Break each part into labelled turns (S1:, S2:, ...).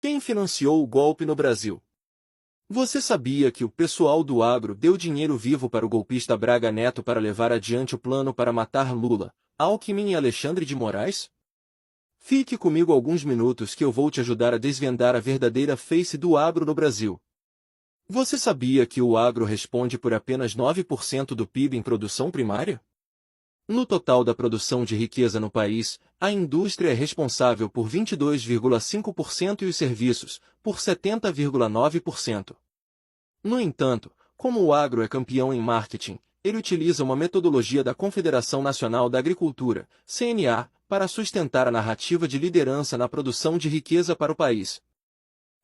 S1: Quem financiou o golpe no Brasil? Você sabia que o pessoal do agro deu dinheiro vivo para o golpista Braga Neto para levar adiante o plano para matar Lula, Alckmin e Alexandre de Moraes? Fique comigo alguns minutos que eu vou te ajudar a desvendar a verdadeira face do agro no Brasil. Você sabia que o agro responde por apenas 9% do PIB em produção primária? No total da produção de riqueza no país, a indústria é responsável por 22,5% e os serviços, por 70,9%. No entanto, como o agro é campeão em marketing, ele utiliza uma metodologia da Confederação Nacional da Agricultura, CNA, para sustentar a narrativa de liderança na produção de riqueza para o país.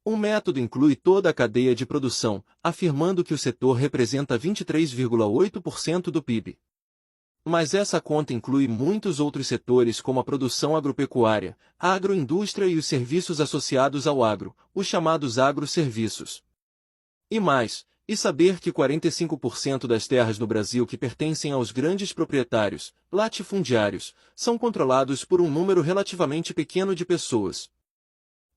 S1: O método inclui toda a cadeia de produção, afirmando que o setor representa 23,8% do PIB. Mas essa conta inclui muitos outros setores como a produção agropecuária, a agroindústria e os serviços associados ao agro, os chamados agroserviços. E saber que 45% das terras no Brasil que pertencem aos grandes proprietários, latifundiários, são controlados por um número relativamente pequeno de pessoas.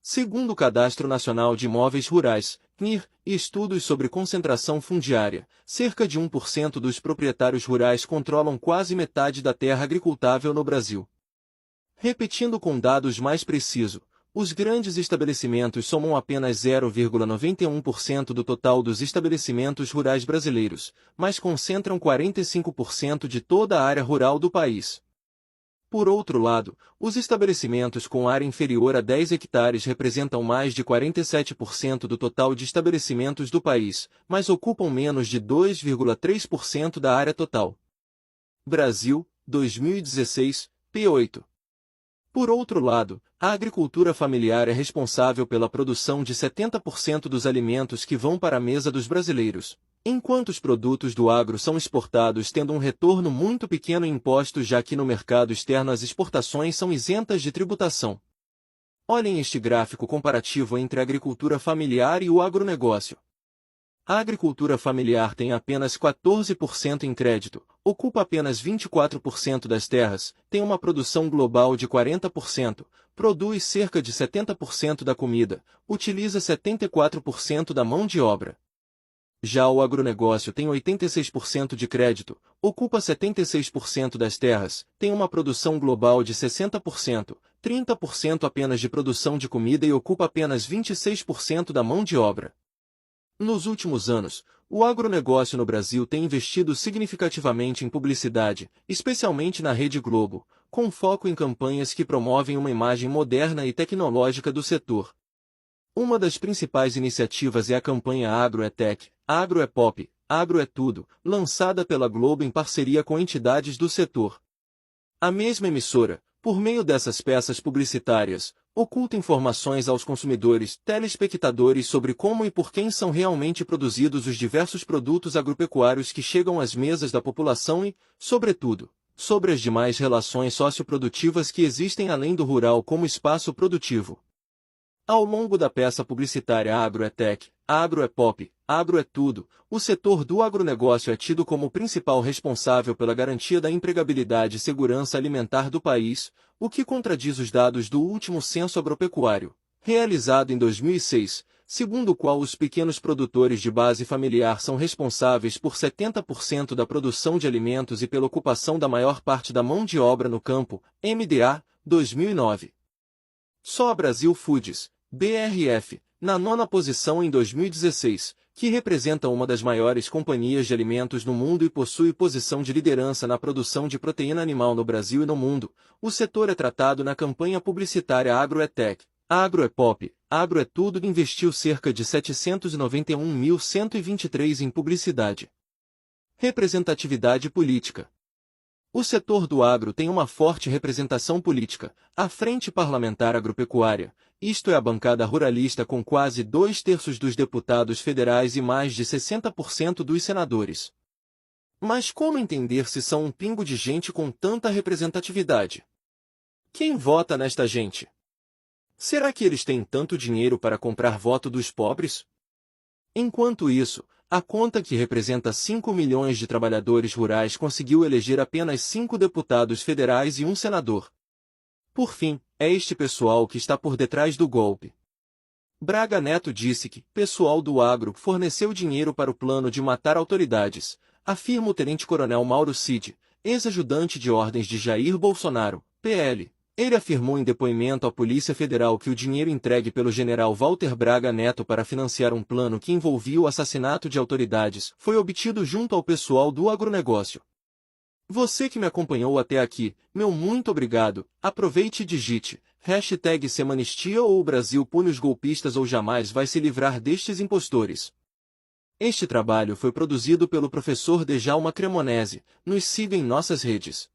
S1: Segundo o Cadastro Nacional de Imóveis Rurais, CNIR, e estudos sobre concentração fundiária, cerca de 1% dos proprietários rurais controlam quase metade da terra agricultável no Brasil. Repetindo com dados mais precisos, os grandes estabelecimentos somam apenas 0,91% do total dos estabelecimentos rurais brasileiros, mas concentram 45% de toda a área rural do país. Por outro lado, os estabelecimentos com área inferior a 10 hectares representam mais de 47% do total de estabelecimentos do país, mas ocupam menos de 2,3% da área total. Brasil, 2016, p8. Por outro lado, a agricultura familiar é responsável pela produção de 70% dos alimentos que vão para a mesa dos brasileiros, enquanto os produtos do agro são exportados tendo um retorno muito pequeno em impostos, já que no mercado externo as exportações são isentas de tributação. Olhem este gráfico comparativo entre a agricultura familiar e o agronegócio. A agricultura familiar tem apenas 14% em crédito, ocupa apenas 24% das terras, tem uma produção global de 40%, produz cerca de 70% da comida, utiliza 74% da mão de obra. Já o agronegócio tem 86% de crédito, ocupa 76% das terras, tem uma produção global de 60%, 30% apenas de produção de comida e ocupa apenas 26% da mão de obra. Nos últimos anos, o agronegócio no Brasil tem investido significativamente em publicidade, especialmente na Rede Globo, com foco em campanhas que promovem uma imagem moderna e tecnológica do setor. Uma das principais iniciativas é a campanha Agro é Tech, Agro é Pop, Agro é Tudo, lançada pela Globo em parceria com entidades do setor. A mesma emissora, por meio dessas peças publicitárias, oculta informações aos consumidores, telespectadores sobre como e por quem são realmente produzidos os diversos produtos agropecuários que chegam às mesas da população e, sobretudo, sobre as demais relações socioprodutivas que existem além do rural como espaço produtivo. Ao longo da peça publicitária Agro é Tech, Agro é Pop, Agro é Tudo, o setor do agronegócio é tido como o principal responsável pela garantia da empregabilidade e segurança alimentar do país, o que contradiz os dados do último censo agropecuário, realizado em 2006, segundo o qual os pequenos produtores de base familiar são responsáveis por 70% da produção de alimentos e pela ocupação da maior parte da mão de obra no campo, MDA, 2009. Só a Brasil Foods, BRF, na nona posição em 2016, que representa uma das maiores companhias de alimentos no mundo e possui posição de liderança na produção de proteína animal no Brasil e no mundo. O setor é tratado na campanha publicitária Agro é Tech, Agro é Pop, Agro é Tudo e investiu cerca de 791.123 em publicidade. Representatividade política. O setor do agro tem uma forte representação política, a Frente Parlamentar Agropecuária, isto é a bancada ruralista com quase 2/3 dos deputados federais e mais de 60% dos senadores. Mas como entender se são um pingo de gente com tanta representatividade? Quem vota nesta gente? Será que eles têm tanto dinheiro para comprar voto dos pobres? Enquanto isso, a conta que representa 5 milhões de trabalhadores rurais conseguiu eleger apenas 5 deputados federais e um senador. Por fim, é este pessoal que está por detrás do golpe. Braga Neto disse que pessoal do agro forneceu dinheiro para o plano de matar autoridades, afirma o tenente-coronel Mauro Cid, ex-ajudante de ordens de Jair Bolsonaro, PL. Ele afirmou em depoimento à Polícia Federal que o dinheiro entregue pelo general Walter Braga Neto para financiar um plano que envolvia o assassinato de autoridades foi obtido junto ao pessoal do agronegócio. Você que me acompanhou até aqui, meu muito obrigado. Aproveite e digite #Semanistia ou o Brasil pune os golpistas ou jamais vai se livrar destes impostores. Este trabalho foi produzido pelo professor Djalma Cremonese. Nos siga em nossas redes.